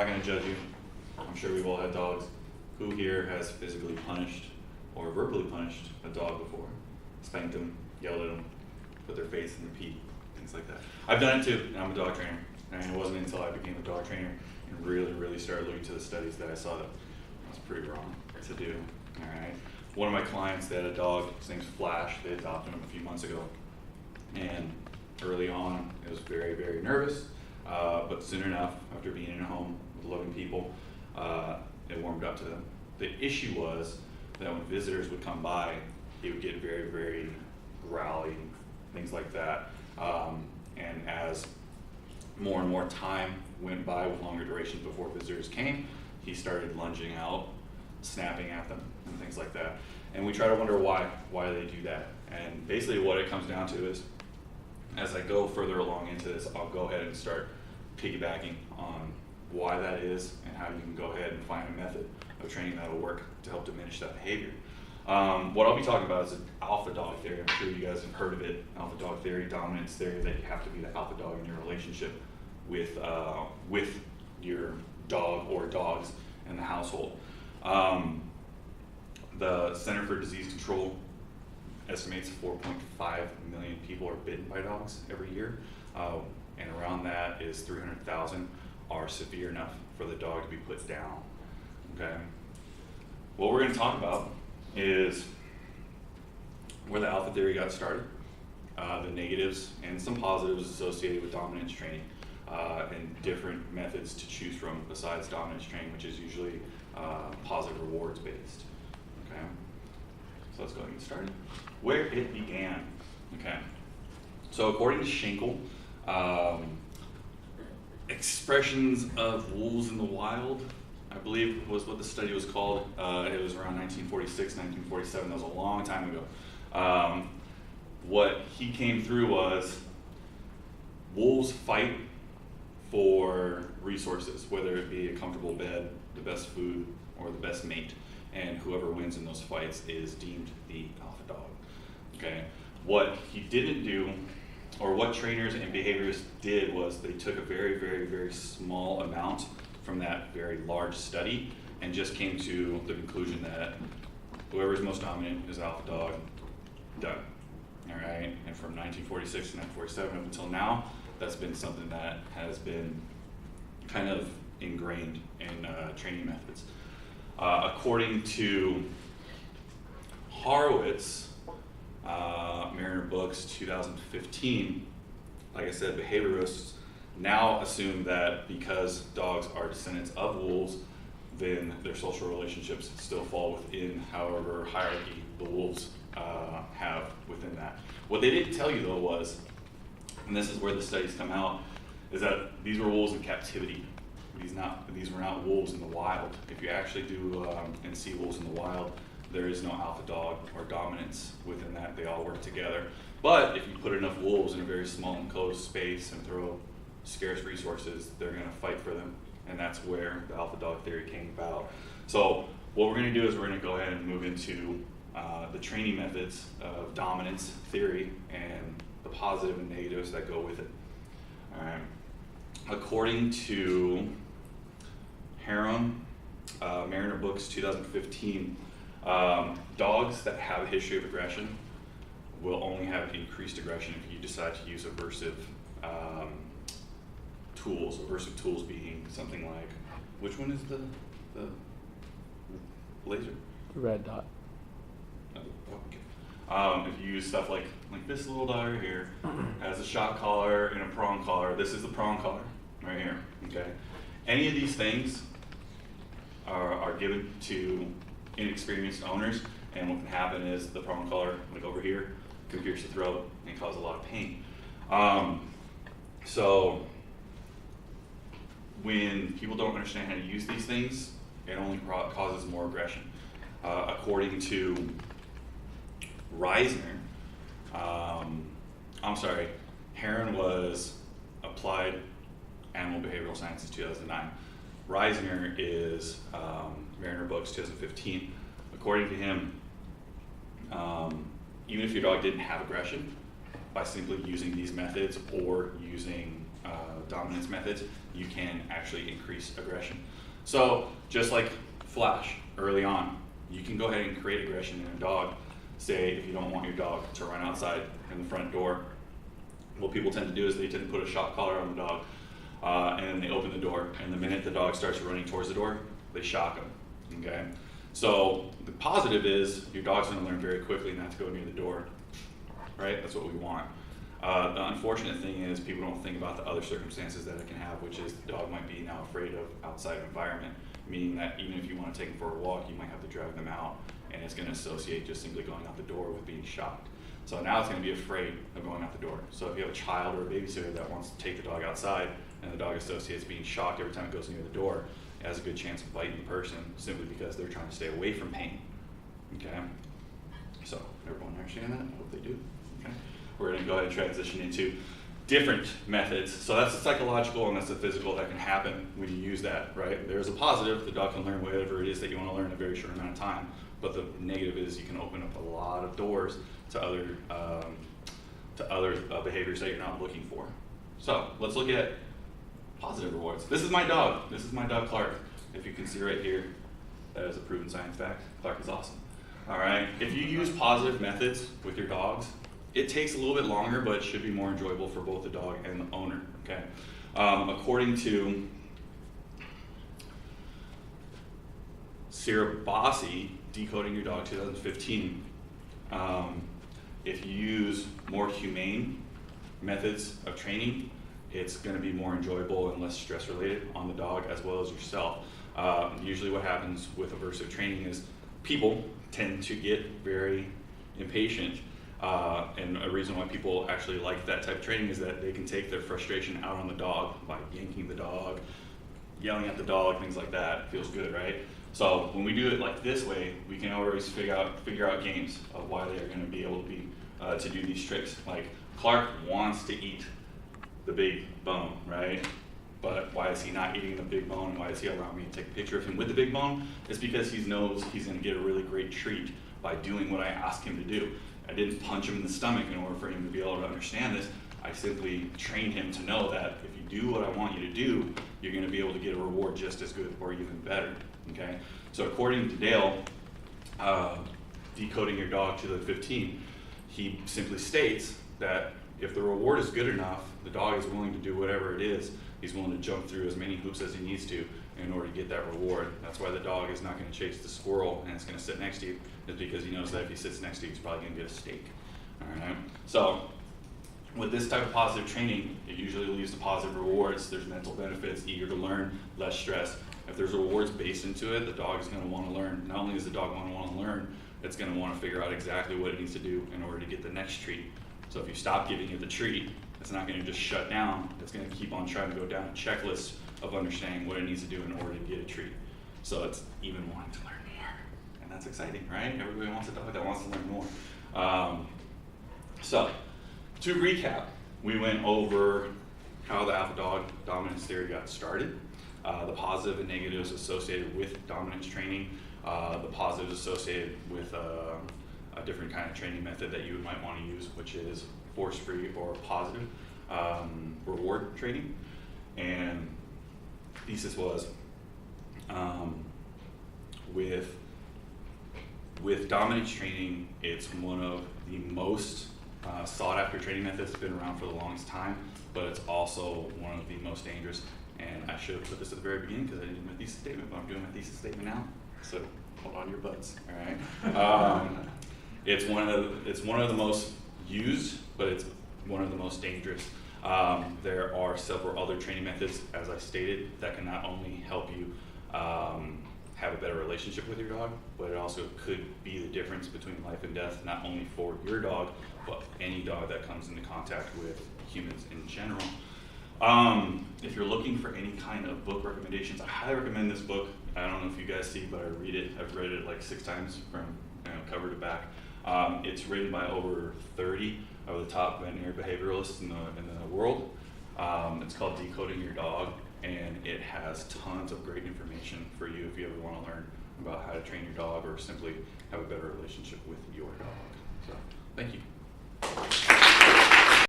not going to judge you. I'm sure we've all had dogs. Who here has physically punished or verbally punished a dog before? Spanked them, yelled at them, put their face in the pee, things like that. I've done it too, and I'm a dog trainer. And it wasn't until I became a dog trainer and really started looking to the studies that I saw that it was pretty wrong to do. All right. One of my clients, they had a dog, his name's Flash. They adopted him a few months ago. And early on, it was very nervous. But soon enough, after being in a home with loving people, it warmed up to them. The issue was that when visitors would come by, he would get very growly, things like that. And as more and more time went by with longer durations before visitors came, he started lunging out, snapping at them, and things like that. And we try to wonder why they do that. And basically what it comes down to is, as I go further along into this, I'll go ahead and start piggybacking on why that is and how you can go ahead and find a method of training that'll work to help diminish that behavior. What I'll be talking about is an alpha dog theory. I'm sure you guys have heard of it. Alpha dog theory, dominance theory, that you have to be the alpha dog in your relationship with your dog or dogs in the household. The Center for Disease Control estimates 4.5 million people are bitten by dogs every year, and around that is 300,000 are severe enough for the dog to be put down. Okay. What we're going to talk about is where the alpha theory got started, the negatives and some positives associated with dominance training, and different methods to choose from besides dominance training, which is usually positive rewards based. Okay, so let's go ahead and get started. Where it began. Okay, so according to Schenkel, expressions of wolves in the wild, I believe was what the study was called. It was around 1946, 1947. That was a long time ago. What he came through was wolves fight for resources, whether it be a comfortable bed, the best food, or the best mate. And whoever wins in those fights is deemed the alpha dog. Okay. What he didn't do, or what trainers and behaviorists did, was they took a very small amount from that very large study and just came to the conclusion that whoever is most dominant is alpha dog. Done. All right. And from 1946 to 1947 up until now, that's been something that has been kind of ingrained in training methods. According to Horowitz, Mariner Books 2015, like I said, behaviorists now assume that because dogs are descendants of wolves, then their social relationships still fall within however hierarchy the wolves have within that. What they didn't tell you though was, and this is where the studies come out, is that these were wolves in captivity. These were not wolves in the wild. If you actually do and see wolves in the wild, there is no alpha dog or dominance within that. They all work together. But if you put enough wolves in a very small enclosed space and throw scarce resources, they're going to fight for them. And that's where the alpha dog theory came about. So what we're going to do is we're going to go ahead and move into the training methods of dominance theory and the positive and negatives that go with it. All right. According to Heron, Mariner Books 2015, dogs that have a history of aggression will only have increased aggression if you decide to use aversive tools. Aversive tools being something like, which one is the laser? Red dot. If you use stuff like this little dog right here, has a shock collar and a prong collar. This is the prong collar right here. Okay, any of these things are given to inexperienced owners, and what can happen is the prong collar, like over here, can pierce the throat and cause a lot of pain. So when people don't understand how to use these things, it only causes more aggression. According to Reisner, Heron was Applied Animal Behavioral Sciences 2009. Reisner is Mariner Books 2015. According to him, even if your dog didn't have aggression, by simply using these methods or using dominance methods, you can actually increase aggression. So just like Flash early on, you can go ahead and create aggression in a dog. Say if you don't want your dog to run outside in the front door, what people tend to do is they tend to put a shock collar on the dog, and then they open the door, and the minute the dog starts running towards the door, they shock him, okay? So the positive is your dog's gonna learn very quickly not to go near the door, right? That's what we want. The unfortunate thing is people don't think about the other circumstances that it can have, which is the dog might be now afraid of outside environment, meaning that even if you want to take them for a walk, you might have to drag them out, and it's going to associate just simply going out the door with being shocked. So now it's going to be afraid of going out the door. So if you have a child or a babysitter that wants to take the dog outside, and the dog associates being shocked every time it goes near the door, it has a good chance of biting the person simply because they're trying to stay away from pain, okay? So everyone understand that? I hope they do, okay? We're going to go ahead and transition into different methods. So that's the psychological and that's the physical that can happen when you use that, right? There's a positive, the dog can learn whatever it is that you want to learn in a very short amount of time. But the negative is you can open up a lot of doors to other behaviors that you're not looking for. So let's look at positive rewards. This is my dog. This is my dog Clark. If you can see right here, that is a proven science fact. Clark is awesome. All right. If you use positive methods with your dogs, it takes a little bit longer, but it should be more enjoyable for both the dog and the owner, okay? According to Sarah Bossi, Decoding Your Dog 2015, if you use more humane methods of training, it's gonna be more enjoyable and less stress related on the dog as well as yourself. Usually what happens with aversive training is people tend to get very impatient. And a reason why people actually like that type of training is that they can take their frustration out on the dog by yanking the dog, yelling at the dog, things like that. It feels good, right? So when we do it like this way, we can always figure out games of why they're going to be able to be to do these tricks. Like Clark wants to eat the big bone, right? But why is he not eating the big bone? Why is he allowing me to take a picture of him with the big bone? It's because he knows he's going to get a really great treat by doing what I ask him to do. I didn't punch him in the stomach in order for him to be able to understand this. I simply trained him to know that if you do what I want you to do, you're going to be able to get a reward just as good or even better, okay? So according to Dale, Decoding Your Dog 2015, he simply states that if the reward is good enough, the dog is willing to do whatever it is. He's willing to jump through as many hoops as he needs to in order to get that reward. That's why the dog is not going to chase the squirrel and it's going to sit next to you, is because he knows that if he sits next to you, he's probably going to get a steak. All right. So with this type of positive training, it usually leads to positive rewards. There's mental benefits, eager to learn, less stress. If there's rewards based into it, the dog is going to want to learn. Not only does the dog want to learn, it's going to want to figure out exactly what it needs to do in order to get the next treat. So if you stop giving it the treat, it's not going to just shut down. It's going to keep on trying to go down a checklist of understanding what it needs to do in order to get a treat. So it's even wanting to learn more. And that's exciting, right? Everybody wants a dog that wants to learn more. So to recap, we went over how the alpha dog dominance theory got started, the positive and negatives associated with dominance training, the positives associated with a different kind of training method that you might want to use, which is force-free or positive reward training. And thesis was with dominance training, it's one of the most sought after training methods. It's been around for the longest time, but it's also one of the most dangerous. And I should have put this at the very beginning because I didn't do my thesis statement, but I'm doing my thesis statement now. So hold on to your butts, all right? It's one of the most used, but it's one of the most dangerous. There are several other training methods, as I stated, that can not only help you have a better relationship with your dog, but it also could be the difference between life and death, not only for your dog, but any dog that comes into contact with humans in general. If you're looking for any kind of book recommendations, I highly recommend this book. I don't know if you guys see, but I read it. I've read it like 6 times from cover to back. It's written by over 30 of the top veterinary behavioralists in the world. It's called Decoding Your Dog, and it has tons of great information for you if you ever want to learn about how to train your dog or simply have a better relationship with your dog. So, thank you.